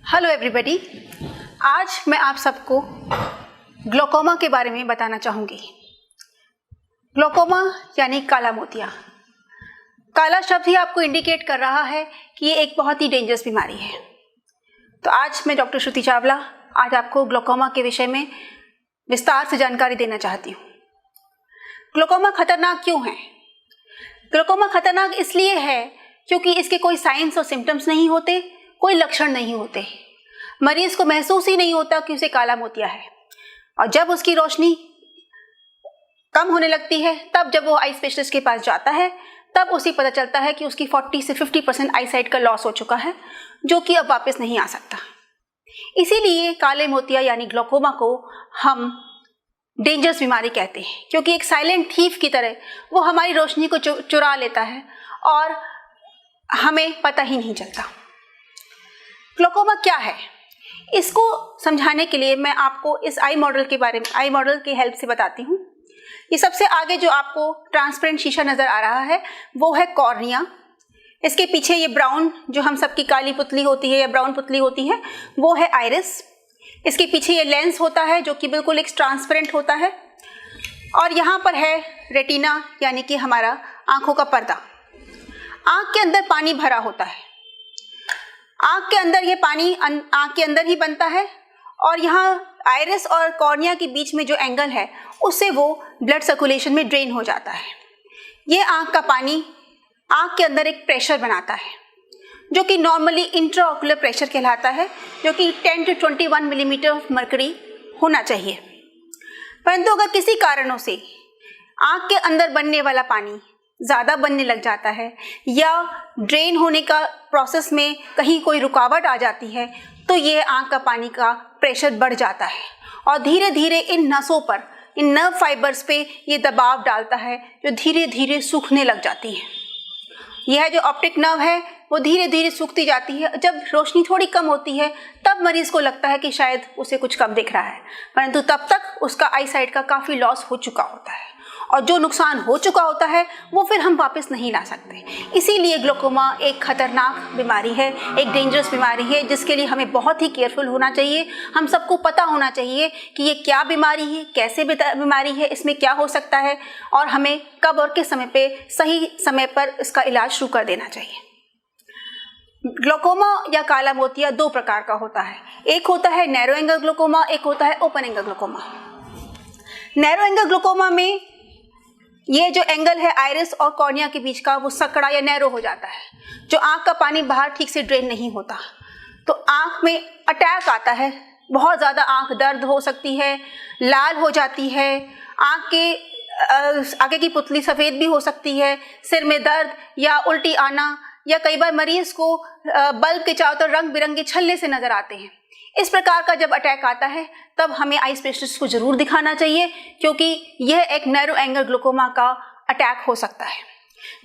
Hello everybody, आज मैं आप सबको ग्लोकोमा के बारे में बताना चाहूँगी। ग्लोकोमा यानी काला मोतिया। काला शब्द ही आपको इंडिकेट कर रहा है कि ये एक बहुत ही डेंजरस बीमारी है। तो आज मैं डॉक्टर श्रुति चावला आज आपको ग्लोकोमा के विषय में विस्तार से जानकारी देना चाहती हूँ। ग्लोकोमा खतरनाक क्यों है? ग्लोकोमा खतरनाक इसलिए है क्योंकि इसके कोई साइंस और सिम्टम्स नहीं होते, कोई लक्षण नहीं होते। मरीज को महसूस ही नहीं होता कि उसे काला मोतिया है, और जब उसकी रोशनी कम होने लगती है, तब जब वो आई स्पेशलिस्ट के पास जाता है, तब उसे पता चलता है कि उसकी 40 से 50% आई साइट का लॉस हो चुका है, जो कि अब वापस नहीं आ सकता। इसीलिए काले मोतिया यानी ग्लोकोमा को हम डेंजरस बीमारी कहते हैं, क्योंकि एक साइलेंट थीफ की तरह वो हमारी रोशनी को चुरा लेता है और हमें पता ही नहीं चलता। ग्लोकोमा क्या है, इसको समझाने के लिए मैं आपको इस आई मॉडल की हेल्प से बताती हूँ। ये सबसे आगे जो आपको ट्रांसपेरेंट शीशा नज़र आ रहा है वो है कॉर्निया। इसके पीछे ये ब्राउन जो हम सबकी काली पुतली होती है या ब्राउन पुतली होती है वो है आइरिस। इसके पीछे ये लेंस होता है जो कि बिल्कुल एक ट्रांसपेरेंट होता है, और यहाँ पर है रेटिना यानी कि हमारा आँखों का पर्दा। आँख के अंदर पानी भरा होता है, आँख के अंदर ये पानी आँख के अंदर ही बनता है, और यहाँ आइरिस और कॉर्निया के बीच में जो एंगल है उससे वो ब्लड सर्कुलेशन में ड्रेन हो जाता है। ये आँख का पानी आँख के अंदर एक प्रेशर बनाता है जो कि नॉर्मली इंट्राऑक्यूलर प्रेशर कहलाता है, जो कि 10 to 21 मिलीमीटर मरकरी होना चाहिए। परंतु अगर किसी कारणों से आँख के अंदर बनने वाला पानी ज़्यादा बनने लग जाता है या ड्रेन होने का प्रोसेस में कहीं कोई रुकावट आ जाती है, तो ये आँख का पानी का प्रेशर बढ़ जाता है और धीरे धीरे इन नसों पर, इन नर्व फाइबर्स पे ये दबाव डालता है जो धीरे धीरे सूखने लग जाती है। यह जो ऑप्टिक नर्व है वो धीरे धीरे सूखती जाती है। जब रोशनी थोड़ी कम होती है तब मरीज को लगता है कि शायद उसे कुछ कम दिख रहा है, परंतु तब तक उसका आई साइट का काफ़ी लॉस हो चुका होता है, और जो नुकसान हो चुका होता है वो फिर हम वापस नहीं ला सकते। इसीलिए ग्लोकोमा एक खतरनाक बीमारी है, एक डेंजरस बीमारी है, जिसके लिए हमें बहुत ही केयरफुल होना चाहिए। हम सबको पता होना चाहिए कि ये क्या बीमारी है, कैसे बीमारी है, इसमें क्या हो सकता है, और हमें कब और किस समय पे सही समय पर इसका इलाज शुरू कर देना चाहिए। ग्लोकोमा या काला मोतिया दो प्रकार का होता है। एक होता है नैरो एंगल ग्लोकोमा, एक होता है open angle glaucoma. Narrow angle glaucoma में ये जो एंगल है आइरिस और कॉर्निया के बीच का वो सकड़ा या नैरो हो जाता है, जो आँख का पानी बाहर ठीक से ड्रेन नहीं होता, तो आँख में अटैक आता है। बहुत ज़्यादा आँख दर्द हो सकती है, लाल हो जाती है, आँख के आगे की पुतली सफ़ेद भी हो सकती है, सिर में दर्द या उल्टी आना, या कई बार मरीज़ को बल्ब के चारों तरफ रंग बिरंगे छल्ले से नज़र आते हैं। इस प्रकार का जब अटैक आता है तब हमें आई स्पेशलिस्ट को ज़रूर दिखाना चाहिए, क्योंकि यह एक नैरो एंगल ग्लोकोमा का अटैक हो सकता है,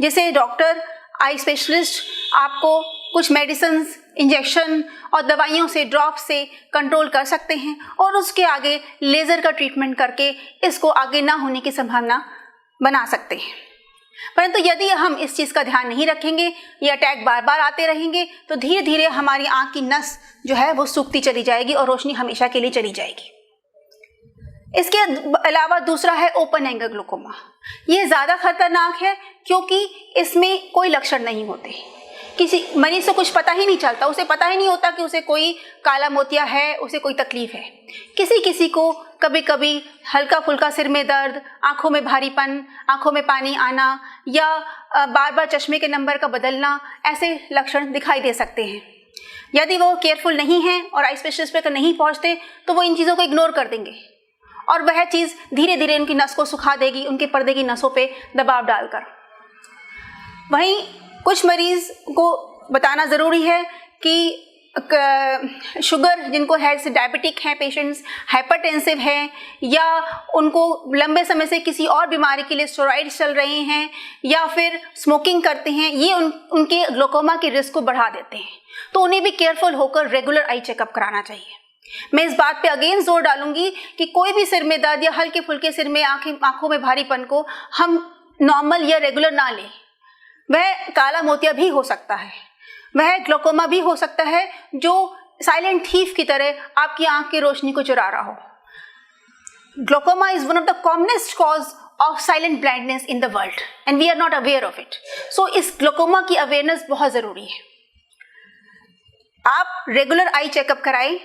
जिसे डॉक्टर आई स्पेशलिस्ट आपको कुछ मेडिसिन्स, इंजेक्शन और दवाइयों से, ड्रॉप से कंट्रोल कर सकते हैं, और उसके आगे लेज़र का ट्रीटमेंट करके इसको आगे ना होने की संभावना बना सकते हैं। परंतु यदि हम इस चीज़ का ध्यान नहीं रखेंगे, ये अटैक बार बार आते रहेंगे, तो धीरे धीरे हमारी आँख की नस जो है वो सूखती चली जाएगी और रोशनी हमेशा के लिए चली जाएगी। इसके अलावा दूसरा है ओपन एंगल ग्लोकोमा। ये ज़्यादा खतरनाक है क्योंकि इसमें कोई लक्षण नहीं होते। किसी मरीज से कुछ पता ही नहीं चलता, उसे पता ही नहीं होता कि उसे कोई काला मोतिया है, उसे कोई तकलीफ है। किसी को कभी कभी हल्का फुल्का सिर में दर्द, आंखों में भारीपन, आंखों में पानी आना, या बार बार चश्मे के नंबर का बदलना, ऐसे लक्षण दिखाई दे सकते हैं। यदि वो केयरफुल नहीं हैं और आई स्पेशलिस्ट पे नहीं पहुंचते तो वो इन चीज़ों को इग्नोर कर देंगे, और वह चीज़ धीरे धीरे उनकी नस को सुखा देगी, उनके पर्दे की नसों पे दबाव डालकर। वहीं कुछ मरीज़ को बताना ज़रूरी है कि शुगर जिनको है, जैसे डायबिटिक हैं पेशेंट्स, हाइपरटेंसिव हैं, या उनको लंबे समय से किसी और बीमारी के लिए स्टेरॉइड्स चल रहे हैं, या फिर स्मोकिंग करते हैं, ये उनके ग्लोकोमा के रिस्क को बढ़ा देते हैं। तो उन्हें भी केयरफुल होकर रेगुलर आई चेकअप कराना चाहिए। मैं इस बात पे अगेन जोर डालूंगी कि कोई भी सिर में दर्द या हल्के फुल्के सिर में आंखों में भारीपन को हम नॉर्मल या रेगुलर ना लें। वह काला मोतिया भी हो सकता है, वह ग्लोकोमा भी हो सकता है जो साइलेंट थीफ की तरह आपकी आंख की रोशनी को चुरा रहा हो। Glaucoma is one of the commonest cause of silent blindness in the world and we are not aware of it. So इस ग्लोकोमा की अवेयरनेस बहुत ज़रूरी है। आप रेगुलर आई चेकअप कराएं।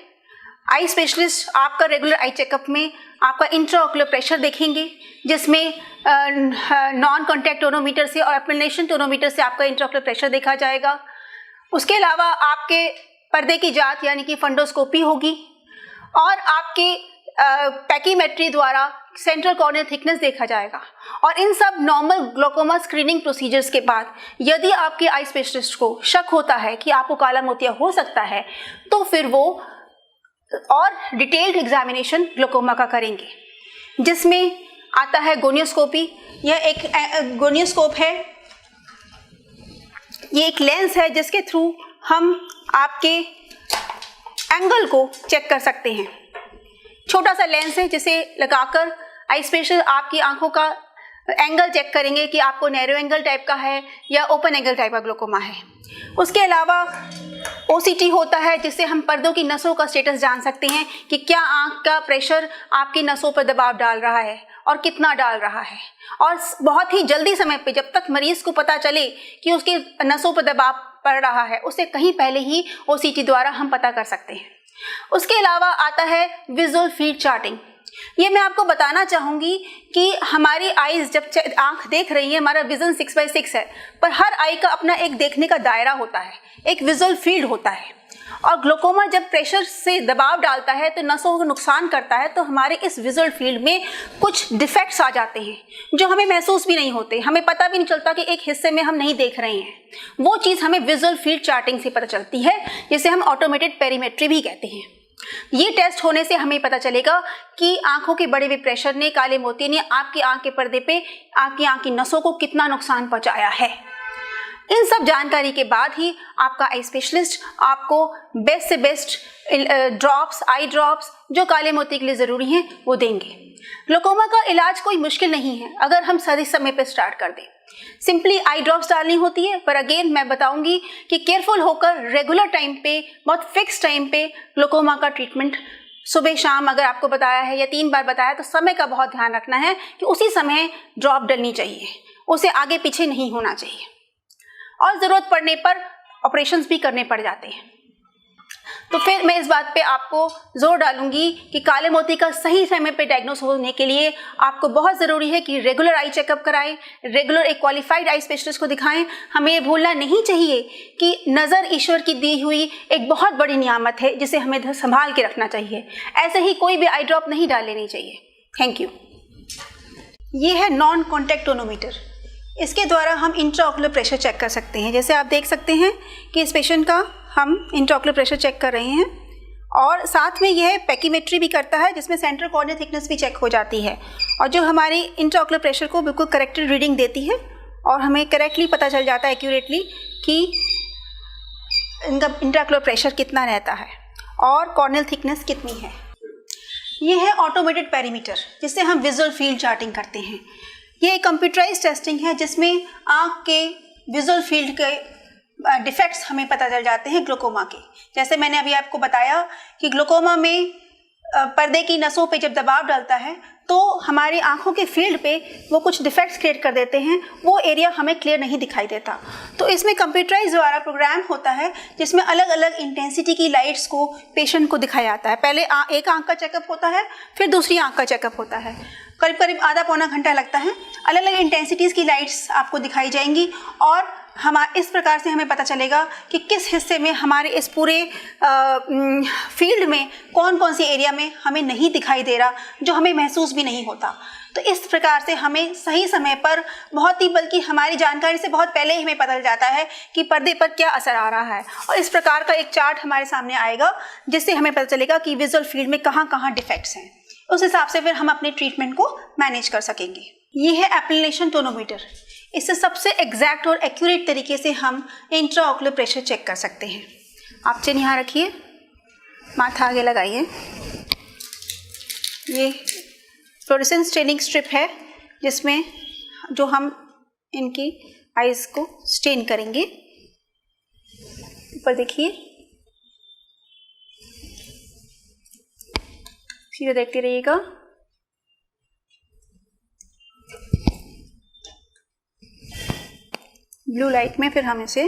आई स्पेशलिस्ट आपका रेगुलर आई चेकअप में आपका इंट्राऑक्यूलर प्रेशर देखेंगे, जिसमें नॉन कॉन्टैक्ट टोनोमीटर से और एप्लिनेशन टोनोमीटर से आपका इंट्राऑक्यूलर प्रेशर देखा जाएगा। उसके अलावा आपके पर्दे की जांच यानी कि फंडोस्कोपी होगी और आपके पैकीमेट्री द्वारा सेंट्रल कॉर्नियल थिकनेस देखा जाएगा। और इन सब नॉर्मल ग्लोकोमा स्क्रीनिंग प्रोसीजर्स के बाद यदि आपके आई स्पेशलिस्ट को शक होता है कि आपको काला मोतिया हो सकता है, तो फिर वो और डिटेल्ड एग्जामिनेशन ग्लोकोमा का करेंगे, जिसमें आता है गोनियोस्कोपी। यह एक गोनियोस्कोप है, ये एक लेंस है जिसके थ्रू हम आपके एंगल को चेक कर सकते हैं। छोटा सा लेंस है जिसे लगाकर आई स्पेशलिस्ट आपकी आंखों का एंगल चेक करेंगे कि आपको नैरो एंगल टाइप का है या ओपन एंगल टाइप का ग्लोकोमा है। उसके अलावा OCT होता है, जिससे हम पर्दों की नसों का स्टेटस जान सकते हैं कि क्या आंख का प्रेशर आपकी नसों पर दबाव डाल रहा है और कितना डाल रहा है। और बहुत ही जल्दी समय पे, जब तक मरीज को पता चले कि उसकी नसों पर दबाव पड़ रहा है, उससे कहीं पहले ही OCT द्वारा हम पता कर सकते हैं। उसके अलावा आता है विजुअल फील्ड चार्टिंग। ये मैं आपको बताना चाहूँगी कि हमारी आईज जब आंख देख रही है, हमारा विजन 6/6 है, पर हर आई का अपना एक देखने का दायरा होता है, एक विजुअल फील्ड होता है। और ग्लोकोमा जब प्रेशर से दबाव डालता है तो नसों को नुकसान करता है, तो हमारे इस विजुअल फील्ड में कुछ डिफेक्ट्स आ जाते हैं जो हमें महसूस भी नहीं होते, हमें पता भी नहीं चलता कि एक हिस्से में हम नहीं देख रहे हैं। वो चीज़ हमें विजुअल फील्ड चार्टिंग से पता चलती है, जिसे हम ऑटोमेटेड पेरीमेट्री भी कहते हैं। ये टेस्ट होने से हमें पता चलेगा कि आंखों के बढ़े हुए प्रेशर ने, काले मोतिये ने आपकी आंख के पर्दे पे आपकी आंख की नसों को कितना नुकसान पहुंचाया है। इन सब जानकारी के बाद ही आपका आई स्पेशलिस्ट आपको बेस्ट से बेस्ट ड्रॉप्स, आई ड्रॉप्स जो काले मोतिये के लिए ज़रूरी हैं वो देंगे। ग्लोकोमा का इलाज कोई मुश्किल नहीं है अगर हम सही समय पे स्टार्ट कर दें। सिंपली आई ड्रॉप्स डालनी होती है, पर अगेन मैं बताऊंगी कि केयरफुल होकर रेगुलर टाइम पे, बहुत फिक्स टाइम पे ग्लोकोमा का ट्रीटमेंट सुबह शाम अगर आपको बताया है या 3 बार बताया, तो समय का बहुत ध्यान रखना है कि उसी समय ड्रॉप डलनी चाहिए, उसे आगे पीछे नहीं होना चाहिए। और ज़रूरत पड़ने पर ऑपरेशंस भी करने पड़ जाते हैं। तो फिर मैं इस बात पे आपको जोर डालूंगी कि काले मोती का सही समय पे डायग्नोस होने के लिए आपको बहुत ज़रूरी है कि रेगुलर आई चेकअप कराएं, रेगुलर एक क्वालिफाइड आई स्पेशलिस्ट को दिखाएं। हमें ये भूलना नहीं चाहिए कि नज़र ईश्वर की दी हुई एक बहुत बड़ी नियामत है, जिसे हमें संभाल के रखना चाहिए। ऐसे ही कोई भी आई ड्रॉप नहीं डाल लेनी चाहिए। Thank you. ये है नॉन कॉन्टैक्ट टोनोमीटर। इसके द्वारा हम इंट्राऑक्यूलर प्रेशर चेक कर सकते हैं। जैसे आप देख सकते हैं कि इस पेशेंट का हम इंट्राऑक्यूलर प्रेशर चेक कर रहे हैं, और साथ में यह पैकीमेट्री भी करता है, जिसमें सेंट्रल कॉर्नियल थिकनेस भी चेक हो जाती है, और जो हमारी इंट्राऑक्यूलर प्रेशर को बिल्कुल करेक्टेड रीडिंग देती है, और हमें करेक्टली पता चल जाता है एक्यूरेटली कि इनका इंट्राऑक्यूलर प्रेशर कितना रहता है और कॉर्नियल थिकनेस कितनी है। ये है ऑटोमेटेड पेरीमीटर, जिससे हम विजुअल फील्ड चार्टिंग करते हैं। ये एक कंप्यूटराइज टेस्टिंग है जिसमें आँख के विजुअल फील्ड के डिफेक्ट्स हमें पता चल जाते हैं ग्लोकोमा के। जैसे मैंने अभी आपको बताया कि ग्लोकोमा में पर्दे की नसों पे जब दबाव डालता है तो हमारी आंखों के फील्ड पे वो कुछ डिफेक्ट्स क्रिएट कर देते हैं, वो एरिया हमें क्लियर नहीं दिखाई देता। तो इसमें कंप्यूटराइज द्वारा प्रोग्राम होता है जिसमें अलग अलग इंटेंसिटी की लाइट्स को पेशेंट को दिखाया जाता है। पहले एक आंख का चेकअप होता है, फिर दूसरी आंख का चेकअप होता है, करीब करीब आधा पौना घंटा लगता है। अलग अलग इंटेंसिटीज़ की लाइट्स आपको दिखाई जाएंगी, और इस प्रकार से हमें पता चलेगा कि किस हिस्से में हमारे इस पूरे फील्ड में कौन कौन सी एरिया में हमें नहीं दिखाई दे रहा, जो हमें महसूस भी नहीं होता। तो इस प्रकार से हमें सही समय पर, बहुत ही बल्कि हमारी जानकारी से बहुत पहले ही हमें पता चल जाता है कि पर्दे पर क्या असर आ रहा है, और इस प्रकार का एक चार्ट हमारे सामने आएगा जिससे हमें पता चलेगा कि विजुअल फील्ड में कहाँ कहाँ डिफेक्ट्स हैं। उस हिसाब से फिर हम अपने ट्रीटमेंट को मैनेज कर सकेंगे। ये है एप्लिनेशन टोनोमीटर। इससे सबसे एग्जैक्ट और एक्यूरेट तरीके से हम इंट्राऑक्यूलर प्रेशर चेक कर सकते हैं। आप चिन्ह यहाँ रखिए, माथा आगे लगाइए। ये फ्लोरेसेंस स्टेनिंग स्ट्रिप है जिसमें जो हम इनकी आइज़ को स्टेन करेंगे। ऊपर देखिए, सीधे देखते रहिएगा। ब्लू लाइट में फिर हम इसे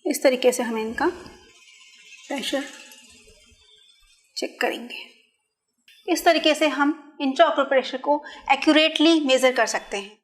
इस तरीके से हमें इनका प्रेशर चेक करेंगे। इस तरीके से हम इंट्राऑक्यूलर प्रेशर को एक्यूरेटली मेज़र कर सकते हैं।